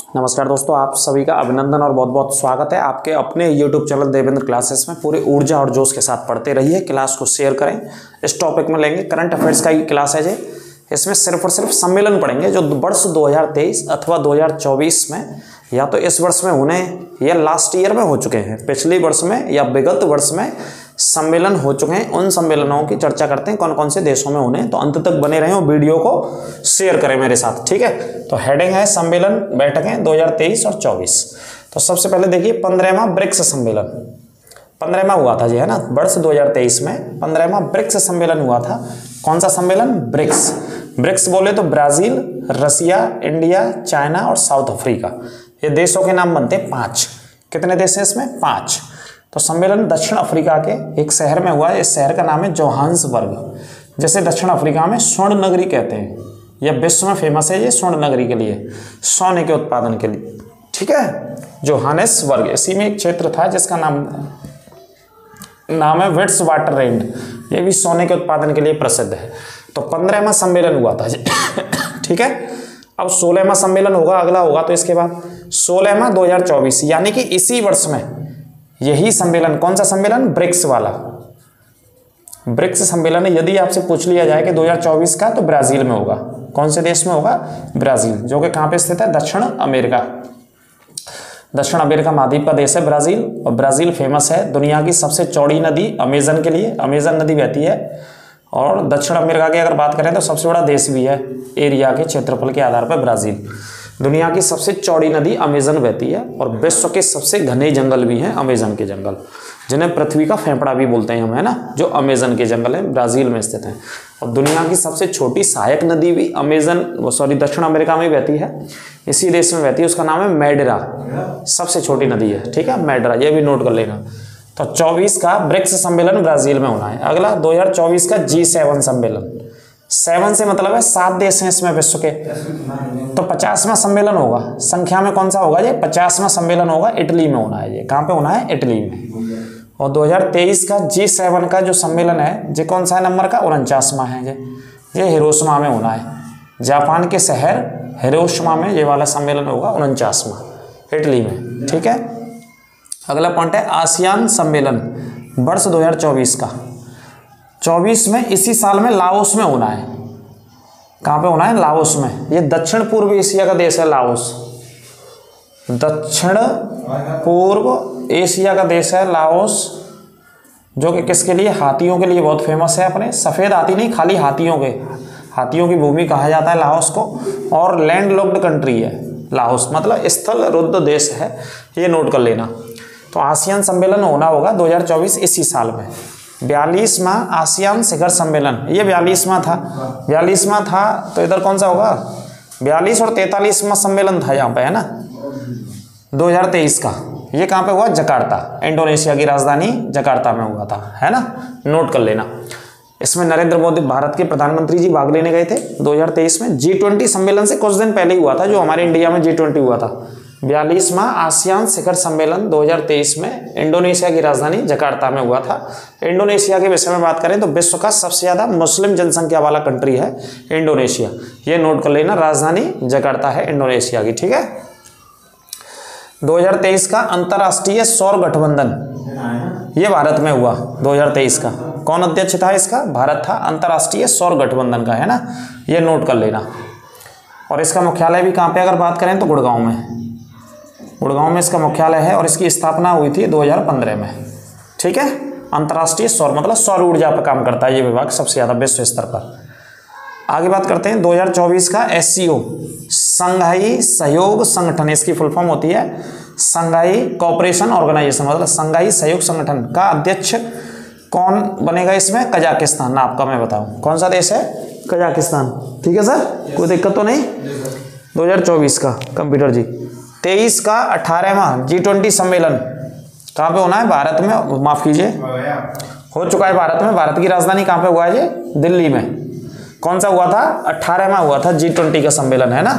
नमस्कार दोस्तों, आप सभी का अभिनंदन और बहुत बहुत स्वागत है आपके अपने YouTube चैनल देवेंद्र क्लासेस में। पूरे ऊर्जा और जोश के साथ पढ़ते रहिए, क्लास को शेयर करें। इस टॉपिक में लेंगे करंट अफेयर्स का ही क्लास है जी। इसमें सिर्फ और सिर्फ सम्मेलन पढ़ेंगे जो वर्ष 2023 अथवा 2024 में या तो इस वर्ष में होने या लास्ट ईयर में हो चुके हैं, पिछले वर्ष में या विगत वर्ष में सम्मेलन हो चुके हैं। उन सम्मेलनों की चर्चा करते हैं, कौन कौन से देशों में होने। तो अंत तक बने रहें और वीडियो को शेयर करें मेरे साथ, ठीक है। तो हेडिंग है सम्मेलन बैठकें 2023 और 24। तो सबसे पहले देखिए 15वां ब्रिक्स सम्मेलन 15वां हुआ था जी, है ना। वर्ष 2023 में 15वां ब्रिक्स सम्मेलन हुआ था। कौन सा सम्मेलन? ब्रिक्स। ब्रिक्स बोले तो ब्राजील, रसिया, इंडिया, चाइना और साउथ अफ्रीका, ये देशों के नाम बनते हैं 5। कितने देश हैं इसमें? 5। तो सम्मेलन दक्षिण अफ्रीका के एक शहर में हुआ है। इस शहर का नाम है जोहान्सबर्ग। जैसे दक्षिण अफ्रीका में स्वर्ण नगरी कहते हैं, यह विश्व में फेमस है ये स्वर्ण नगरी के लिए, सोने के उत्पादन के लिए, ठीक है। जोहान्सबर्ग, इसी में एक क्षेत्र था जिसका नाम है विट्स वाटर रेंड, ये भी सोने के उत्पादन के लिए प्रसिद्ध है। तो 15वां सम्मेलन हुआ था ठीक है। अब 16वां सम्मेलन होगा, अगला होगा तो इसके बाद 16वां 2024, यानी कि इसी वर्ष में यही सम्मेलन। कौन सा सम्मेलन? ब्रिक्स वाला। ब्रिक्स सम्मेलन यदि आपसे पूछ लिया जाए कि 2024 का, तो ब्राजील में होगा। कौन से देश में होगा? ब्राजील, जो कि कहां पे स्थित है? दक्षिण अमेरिका। दक्षिण अमेरिका महाद्वीप का देश है ब्राजील। और ब्राजील फेमस है दुनिया की सबसे चौड़ी नदी अमेजन के लिए। अमेजन नदी बहती है। और दक्षिण अमेरिका की अगर बात करें तो सबसे बड़ा देश भी है एरिया के क्षेत्रफल के आधार पर ब्राजील। दुनिया की सबसे चौड़ी नदी अमेजन बहती है और विश्व के सबसे घने जंगल भी हैं अमेजन के जंगल, जिन्हें पृथ्वी का फेफड़ा भी बोलते हैं हम, है ना। जो अमेजन के जंगल है ब्राजील में स्थित हैं। और दुनिया की सबसे छोटी सहायक नदी भी दक्षिण अमेरिका में बहती है, इसी देश में बहती है। उसका नाम है मैडरा, सबसे छोटी नदी है, ठीक है, मैडरा। ये भी नोट कर लेना। तो 24 का ब्रिक्स सम्मेलन ब्राजील में होना है। अगला 2024 का G7 सम्मेलन। 7 से मतलब है 7 देश हैं इसमें विश्व के। तो 50वां सम्मेलन होगा। संख्या में कौन सा होगा ये? 50वां सम्मेलन होगा। इटली में होना है ये। कहाँ पे होना है? इटली में। और 2023 का G7 का जो सम्मेलन है ये कौन सा है नंबर का? 49वां है ये हिरोशिमा में होना है। जापान के शहर हिरोशिमा में ये वाला सम्मेलन होगा, 49वां, इटली में, ठीक है। अगला पॉइंट है आसियान सम्मेलन वर्ष 2024 का। 24 में इसी साल में लाओस में होना है। कहाँ पे होना है? लाओस में। ये दक्षिण पूर्व एशिया का देश है लाओस। दक्षिण पूर्व एशिया का देश है लाओस, जो कि किसके लिए? हाथियों के लिए बहुत फेमस है। अपने सफ़ेद हाथी नहीं, खाली हाथियों की भूमि कहा जाता है लाओस को। और लैंड लॉक्ड कंट्री है लाओस, मतलब स्थल रुद्ध देश है, ये नोट कर लेना। तो आसियान सम्मेलन होना होगा 2024 इसी साल में। 42वां आसियान शिखर सम्मेलन, ये 42वां था। तो इधर कौन सा होगा? 42 और 43वां सम्मेलन था यहाँ पे, है ना, 2023 का। ये कहाँ पे हुआ? जकार्ता, इंडोनेशिया की राजधानी जकार्ता में हुआ था, है ना, नोट कर लेना। इसमें नरेंद्र मोदी भारत के प्रधानमंत्री जी भाग लेने गए थे 2023 में। G20 सम्मेलन से कुछ दिन पहले ही हुआ था, जो हमारे इंडिया में G20 हुआ था। 42वां आसियान शिखर सम्मेलन 2023 में इंडोनेशिया की राजधानी जकार्ता में हुआ था। इंडोनेशिया के विषय में बात करें तो विश्व का सबसे ज़्यादा मुस्लिम जनसंख्या वाला कंट्री है इंडोनेशिया, ये नोट कर लेना। राजधानी जकार्ता है इंडोनेशिया की, ठीक है। 2023 का अंतर्राष्ट्रीय सौर गठबंधन, ये भारत में हुआ 2023 का। कौन अध्यक्ष था इसका? भारत था, अंतर्राष्ट्रीय सौर गठबंधन का, है ना, ये नोट कर लेना। और इसका मुख्यालय भी कहाँ पे अगर बात करें तो गुड़गांव में इसका मुख्यालय है। और इसकी स्थापना हुई थी 2015 में, ठीक है। अंतर्राष्ट्रीय सौर मतलब सौर ऊर्जा पर काम करता है ये विभाग सबसे ज़्यादा विश्व स्तर पर। आगे बात करते हैं 2024 का SCO, संघाई सहयोग संगठन, इसकी फुल फॉर्म होती है संघाई कोऑपरेशन ऑर्गेनाइजेशन, मतलब संघाई सहयोग संगठन का अध्यक्ष कौन बनेगा इसमें? कजाकिस्तान। ना आपका मैं बताऊं कौन सा देश है? कजाकिस्तान, ठीक है सर, कोई दिक्कत तो नहीं। 2024 का कंप्यूटर जी। 23 का 18वां G20 सम्मेलन कहाँ पे होना है? भारत में, माफ कीजिए, हो चुका है भारत में। भारत की राजधानी कहाँ पे हुआ है ये? दिल्ली में। कौन सा हुआ था? 18वां हुआ था G20 का सम्मेलन, है ना,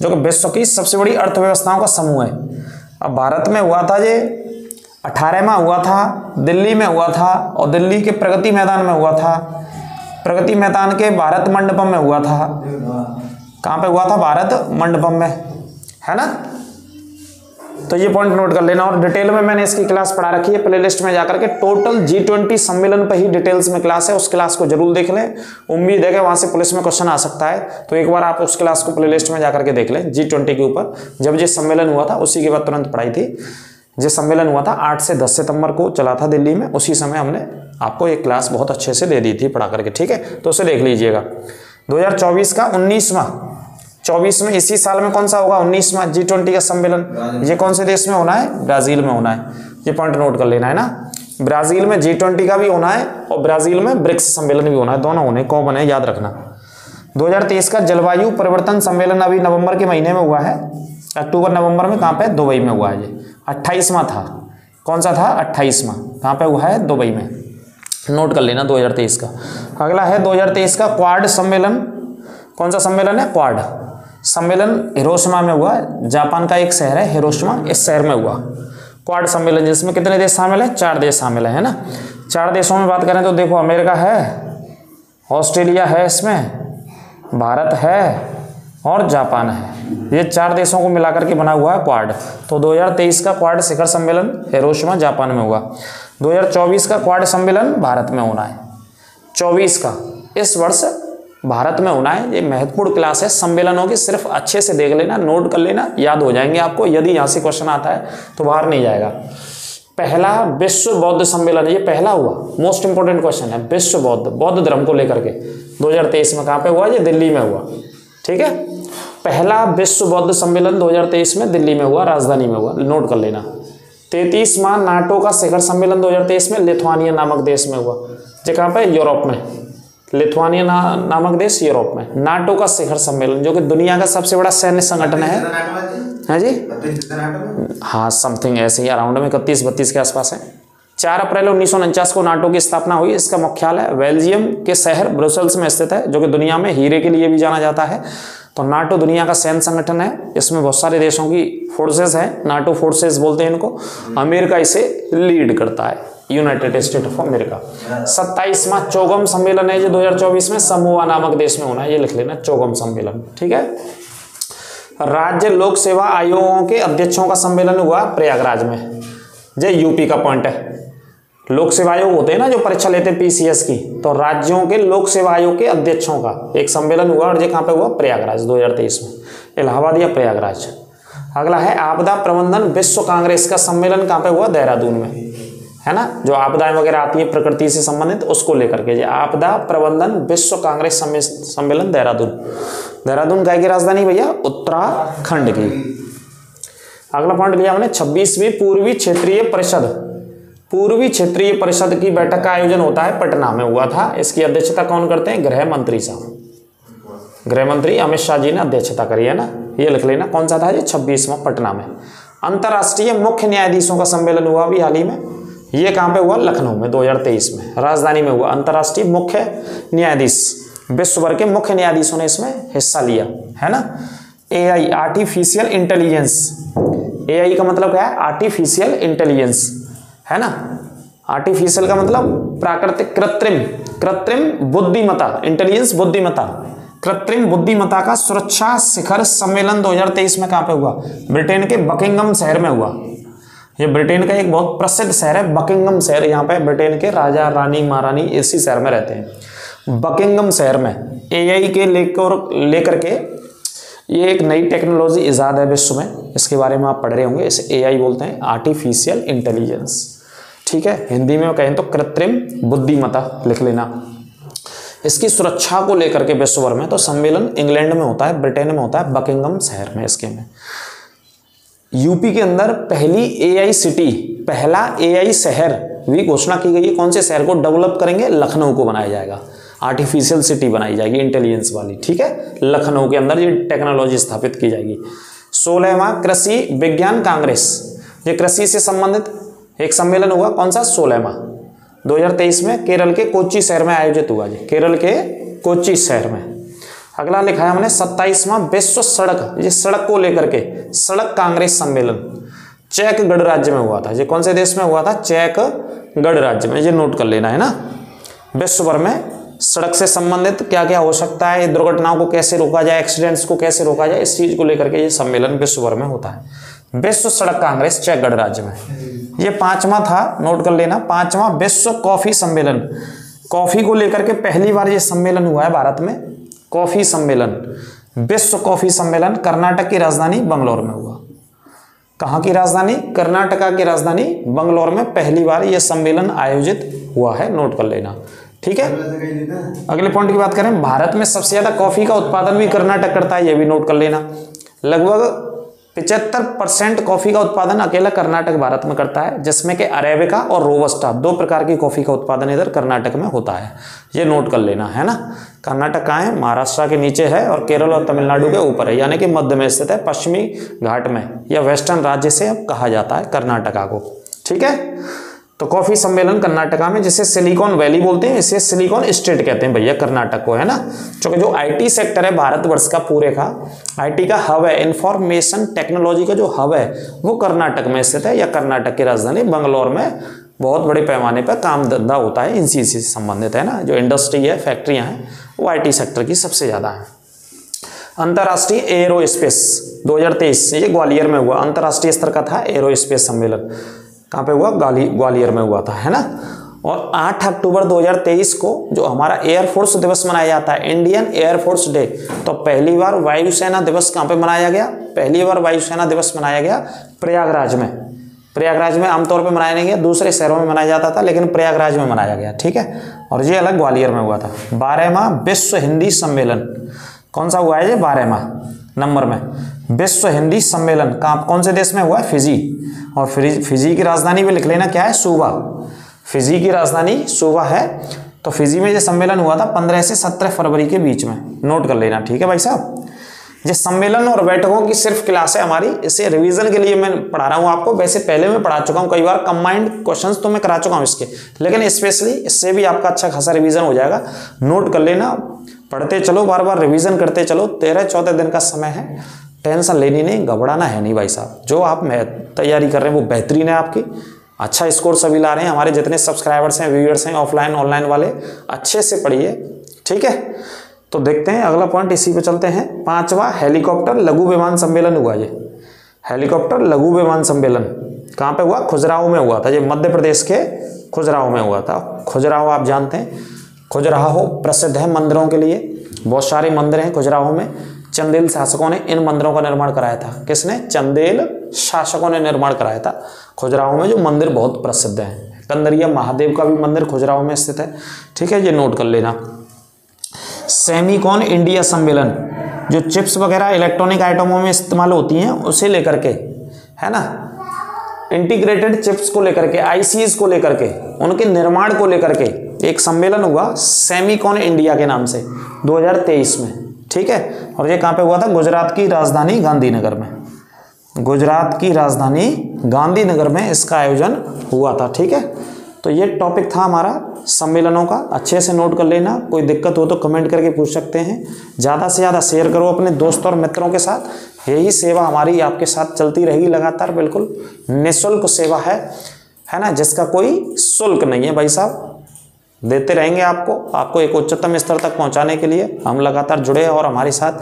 जो कि विश्व की सबसे बड़ी अर्थव्यवस्थाओं का समूह है। अब भारत में हुआ था ये, 18वां हुआ था, दिल्ली में हुआ था। और दिल्ली के प्रगति मैदान में हुआ था। प्रगति मैदान के भारत मंडपम में हुआ था। कहाँ पे हुआ था? भारत मंडपम में, है ना। तो ये पॉइंट नोट कर लेना। और डिटेल में मैंने इसकी क्लास पढ़ा रखी है प्लेलिस्ट में जाकर के, टोटल G20 सम्मेलन पर ही डिटेल्स में क्लास है, उस क्लास को जरूर देख लें। उम्मीद है कि वहां से पुलिस में क्वेश्चन आ सकता है, तो एक बार आप उस क्लास को प्लेलिस्ट में जाकर के देख लें। G20 के ऊपर जब ये सम्मेलन हुआ था उसी के बाद तुरंत पढ़ाई थी। जो सम्मेलन हुआ था 8 से 10 सितंबर को चला था दिल्ली में, उसी समय हमने आपको एक क्लास बहुत अच्छे से दे दी थी पढ़ा करके, ठीक है, तो उसे देख लीजिएगा। 2024 का 19वां, 24 में इसी साल में कौन सा होगा 19वां G20 का सम्मेलन, ये कौन से देश में होना है, ब्राजील में होना है। ये पॉइंट नोट कर लेना है ना, ब्राजील में G20 का भी होना है और ब्राजील में ब्रिक्स सम्मेलन भी होना है, दोनों होने कॉमन है, याद रखना। 2023 का जलवायु परिवर्तन सम्मेलन अभी नवंबर के महीने में हुआ है, अक्टूबर नवंबर में, कहाँ पे, दुबई में हुआ है। ये 28वां था, कौन सा था 28वां, कहाँ पे हुआ है, दुबई में, नोट कर लेना 2023 का। अगला है 2023 का क्वाड सम्मेलन, कौन सा सम्मेलन है, क्वाड सम्मेलन हिरोशिमा में हुआ, जापान का एक शहर है हिरोशिमा, इस शहर में हुआ क्वाड सम्मेलन, जिसमें कितने देश शामिल है, 4 देश शामिल है ना। 4 देशों में बात करें तो देखो अमेरिका है, ऑस्ट्रेलिया है, इसमें भारत है और जापान है, ये 4 देशों को मिलाकर के बना हुआ है क्वाड। तो 2023 का क्वाड शिखर सम्मेलन हिरोशिमा जापान में हुआ। 2024 का क्वाड सम्मेलन भारत में होना है, 24 का इस वर्ष भारत में होना है। ये महत्वपूर्ण क्लास है सम्मेलनों की, सिर्फ अच्छे से देख लेना, नोट कर लेना, याद हो जाएंगे आपको। यदि यहाँ से क्वेश्चन आता है तो बाहर नहीं जाएगा। पहला विश्व बौद्ध सम्मेलन, ये पहला हुआ, मोस्ट इंपोर्टेंट क्वेश्चन है, विश्व बौद्ध धर्म को लेकर के 2023 में कहाँ पे हुआ, ये दिल्ली में हुआ, ठीक है। पहला विश्व बौद्ध सम्मेलन 2023 में दिल्ली में हुआ, राजधानी में हुआ, नोट कर लेना। 33वां नाटो का शिखर सम्मेलन 2023 में लिथुआनिया नामक देश में हुआ, जो कहाँ पे, यूरोप में, लिथुआनिया नामक देश यूरोप में। नाटो का शिखर सम्मेलन जो कि दुनिया का सबसे बड़ा सैन्य संगठन है जी, हाँ समथिंग ऐसे ही अराउंड में 31-32 के आसपास है। 4 अप्रैल 1949 को नाटो की स्थापना हुई। इसका मुख्यालय बेल्जियम के शहर ब्रुसेल्स में स्थित है, जो कि दुनिया में हीरे के लिए भी जाना जाता है। तो नाटो दुनिया का सैन्य संगठन है, इसमें बहुत सारे देशों की फोर्सेस है, नाटो फोर्सेस बोलते हैं इनको। अमेरिका इसे लीड करता है, यूनाइटेड स्टेट ऑफ अमेरिका। 27वां चौगम सम्मेलन है जो 2024 में समोआ नामक देश में होना है, ये लिख लेना, चौगम सम्मेलन, ठीक है। राज्य लोक सेवा आयोगों के अध्यक्षों का सम्मेलन हुआ प्रयागराज में, जो यूपी का पॉइंट है। लोक सेवा आयोग होते हैं ना जो परीक्षा लेते हैं PCS की, तो राज्यों के लोक सेवा आयोग के अध्यक्षों का एक सम्मेलन हुआ, और ये कहाँ पे हुआ, प्रयागराज 2023 में, इलाहाबाद या प्रयागराज। अगला है आपदा प्रबंधन विश्व कांग्रेस का सम्मेलन, कहाँ पे हुआ, देहरादून में, है ना। जो आपदाएं वगैरह आती है प्रकृति से संबंधित, उसको लेकर के, आपदा प्रबंधन विश्व कांग्रेस सम्मेलन देहरादून। देहरादून का की राजधानी भैया, उत्तराखंड की। अगला पॉइंट लिया हमने 26वीं पूर्वी क्षेत्रीय परिषद की बैठक का आयोजन होता है पटना में हुआ था। इसकी अध्यक्षता कौन करते हैं, गृह मंत्री साहब, गृह मंत्री अमित शाह जी ने अध्यक्षता करी है ना, ये लिख लेना। कौन सा था ये, 26वां पटना में। अंतर्राष्ट्रीय मुख्य न्यायाधीशों का सम्मेलन हुआ अभी हाल ही में, ये कहाँ पे हुआ, लखनऊ में 2023 में, राजधानी में हुआ। अंतर्राष्ट्रीय मुख्य न्यायाधीश, विश्व भर के मुख्य न्यायाधीशों ने इसमें हिस्सा लिया, है ना। AI आर्टिफिशियल इंटेलिजेंस, AI का मतलब क्या है, आर्टिफिशियल इंटेलिजेंस, है ना। आर्टिफिशियल का मतलब प्राकृतिक, कृत्रिम बुद्धिमत्ता, इंटेलिजेंस बुद्धिमत्ता, कृत्रिम बुद्धिमत्ता का सुरक्षा शिखर सम्मेलन 2023 में कहाँ पे हुआ, ब्रिटेन के बकिंगम शहर में हुआ। ये ब्रिटेन का एक बहुत प्रसिद्ध शहर है बकिंगम शहर, यहाँ पे ब्रिटेन के राजा रानी महारानी इसी शहर में रहते हैं, बकिंगम शहर में। AI के लेकर के ये एक नई टेक्नोलॉजी इजाद है विश्व में, इसके बारे में आप पढ़ रहे होंगे। इसे AI बोलते हैं, आर्टिफिशियल इंटेलिजेंस, ठीक है। हिंदी में कहें तो कृत्रिम बुद्धिमत्ता लिख लेना। इसकी सुरक्षा को लेकर के विश्व भर में तो सम्मेलन इंग्लैंड में होता है, ब्रिटेन में होता है, बकिंगम शहर में। इसके में यूपी के अंदर पहली AI सिटी, पहला AI शहर भी घोषणा की गई है। कौन से शहर को डेवलप करेंगे, लखनऊ को बनाया जाएगा, आर्टिफिशियल सिटी बनाई जाएगी इंटेलिजेंस वाली, ठीक है। लखनऊ के अंदर ये टेक्नोलॉजी स्थापित की जाएगी। 16वां कृषि विज्ञान कांग्रेस, ये कृषि से संबंधित एक सम्मेलन हुआ, कौन सा, 16वां 2023 में केरल के कोच्चि शहर में आयोजित हुआ जी, केरल के कोच्चि शहर में। अगला लिखा है हमने 27वां विश्व सड़क, ये सड़क को लेकर के सड़क कांग्रेस सम्मेलन चेक गणराज्य में हुआ था। ये कौन से देश में हुआ था, चेक गणराज्य में, ये नोट कर लेना है ना। विश्व भर में सड़क से संबंधित क्या क्या हो सकता है, दुर्घटनाओं को कैसे रोका जाए, एक्सीडेंट्स को कैसे रोका जाए, इस चीज को लेकर के ये सम्मेलन विश्व भर में होता है। विश्व सड़क कांग्रेस चेक गणराज्य में। ये 5वां था, नोट कर लेना, 5वां विश्व कॉफी सम्मेलन। कॉफी को लेकर के पहली बार ये सम्मेलन हुआ है भारत में, कॉफी सम्मेलन, विश्व कॉफी सम्मेलन कर्नाटक की राजधानी बंगलौर में हुआ। कहाँ की राजधानी? कर्नाटका की राजधानी बंगलौर में पहली बार यह सम्मेलन आयोजित हुआ है, नोट कर लेना। ठीक है, अगले पॉइंट की बात करें, भारत में सबसे ज्यादा कॉफी का उत्पादन भी कर्नाटक करता है, यह भी नोट कर लेना। लगभग 75% कॉफी का उत्पादन अकेला कर्नाटक भारत में करता है, जिसमें कि अरेबिका और रोबस्टा 2 प्रकार की कॉफी का उत्पादन इधर कर्नाटक में होता है, ये नोट कर लेना है ना। कर्नाटक कहाँ है? महाराष्ट्र के नीचे है और केरल और तमिलनाडु के ऊपर है, यानी कि मध्य में स्थित है, पश्चिमी घाट में, या वेस्टर्न राज्य से अब कहा जाता है कर्नाटका को। ठीक है, तो कॉफी सम्मेलन कर्नाटका में, जिसे सिलिकॉन वैली बोलते हैं, इसे सिलिकॉन स्टेट कहते हैं भैया कर्नाटक को, है ना। क्योंकि जो आईटी सेक्टर है भारतवर्ष का पूरे का, आईटी का हब है, इंफॉर्मेशन टेक्नोलॉजी का जो हब है वो कर्नाटक में स्थित है, या कर्नाटक की राजधानी बंगलौर में बहुत बड़े पैमाने पर काम धंधा होता है इनसी से संबंधित, है ना। जो इंडस्ट्री है, फैक्ट्रियां हैं, वो आईटी सेक्टर की सबसे ज्यादा है। अंतर्राष्ट्रीय एरोस्पेस 2023, ये ग्वालियर में हुआ, अंतर्राष्ट्रीय स्तर का था एरोस्पेस सम्मेलन। कहाँ पे हुआ? ग्वालियर में हुआ था, है ना। और 8 अक्टूबर 2023 को जो हमारा एयरफोर्स दिवस मनाया जाता है, इंडियन एयरफोर्स डे, तो पहली बार वायुसेना दिवस कहाँ पे मनाया गया? पहली बार वायुसेना दिवस मनाया गया प्रयागराज में। प्रयागराज में आमतौर पे मनाया नहीं गया, दूसरे शहरों में मनाया जाता था, लेकिन प्रयागराज में मनाया गया। ठीक है, और ये अलग ग्वालियर में हुआ था। 12वां विश्व हिंदी सम्मेलन कौन सा हुआ है? ये 12वां नंबर में विश्व हिंदी सम्मेलन कौन से देश में हुआ है? फिजी। और फिजी की राजधानी भी लिख लेना, क्या है? सूबा। फिजी की राजधानी सूबा है। तो फिजी में ये सम्मेलन हुआ था 15 से 17 फरवरी के बीच में, नोट कर लेना। ठीक है भाई साहब, ये सम्मेलन और बैठकों की सिर्फ क्लास है हमारी, इसे रिवीजन के लिए मैं पढ़ा रहा हूँ आपको। वैसे पहले मैं पढ़ा चुका हूँ कई बार, कंबाइंड क्वेश्चंस तो मैं करा चुका हूँ इसके, लेकिन स्पेशली इससे भी आपका अच्छा खासा रिवीजन हो जाएगा। नोट कर लेना, पढ़ते चलो, बार बार रिवीजन करते चलो। 13-14 दिन का समय है, टेंशन लेनी नहीं, घबराना है नहीं भाई साहब। जो आप तैयारी कर रहे हैं वो बेहतरीन है आपकी, अच्छा स्कोर सभी ला रहे हैं। हमारे जितने सब्सक्राइबर्स हैं, व्यूअर्स हैं, ऑफलाइन ऑनलाइन वाले, अच्छे से पढ़िए। ठीक है, तो देखते हैं अगला पॉइंट, इसी पे चलते हैं। 5वां हेलीकॉप्टर लघु विमान सम्मेलन हुआ। ये हेलीकॉप्टर लघु विमान सम्मेलन कहाँ पे हुआ? खजुराहो में हुआ था। ये मध्य प्रदेश के खजुराहो में हुआ था। खजुराहो आप जानते हैं, खजुराहो प्रसिद्ध है मंदिरों के लिए, बहुत सारे मंदिर हैं खजुराहो में। चंदेल शासकों ने इन मंदिरों का निर्माण कराया था। किसने? चंदेल शासकों ने निर्माण कराया था। खजुराहो में जो मंदिर बहुत प्रसिद्ध है, कंदरिया महादेव का भी मंदिर खजुराहो में स्थित है। ठीक है, ये नोट कर लेना। सेमिकॉन इंडिया सम्मेलन, जो चिप्स वगैरह इलेक्ट्रॉनिक आइटमों में इस्तेमाल होती हैं उसे लेकर के, है ना, इंटीग्रेटेड चिप्स को लेकर के, आईसीज को लेकर के, उनके निर्माण को लेकर के एक सम्मेलन हुआ सेमिकॉन इंडिया के नाम से 2023 में। ठीक है, और ये कहाँ पे हुआ था? गुजरात की राजधानी गांधीनगर में। गुजरात की राजधानी गांधीनगर में इसका आयोजन हुआ था। ठीक है, तो ये टॉपिक था हमारा सम्मेलनों का, अच्छे से नोट कर लेना। कोई दिक्कत हो तो कमेंट करके पूछ सकते हैं। ज़्यादा से ज़्यादा शेयर करो अपने दोस्तों और मित्रों के साथ। यही सेवा हमारी आपके साथ चलती रहेगी लगातार, बिल्कुल निःशुल्क सेवा है ना, जिसका कोई शुल्क नहीं है भाई साहब। देते रहेंगे आपको एक उच्चतम स्तर तक पहुंचाने के लिए हम लगातार जुड़े हैं। और हमारे साथ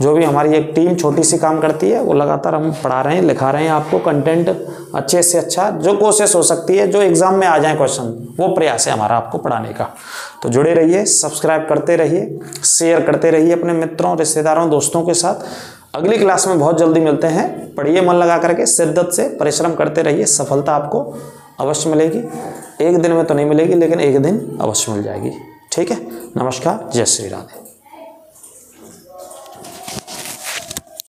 जो भी हमारी एक टीम छोटी सी काम करती है, वो लगातार हम पढ़ा रहे हैं, लिखा रहे हैं आपको कंटेंट अच्छे से अच्छा, जो कोशिश हो सकती है, जो एग्जाम में आ जाए क्वेश्चन, वो प्रयास है हमारा आपको पढ़ाने का। तो जुड़े रहिए, सब्सक्राइब करते रहिए, शेयर करते रहिए अपने मित्रों, रिश्तेदारों, दोस्तों के साथ। अगली क्लास में बहुत जल्दी मिलते हैं। पढ़िए मन लगा करके, शिद्दत से परिश्रम करते रहिए, सफलता आपको अवश्य मिलेगी। एक दिन में तो नहीं मिलेगी, लेकिन एक दिन अवश्य मिल जाएगी। ठीक है, नमस्कार, जय श्री राधे।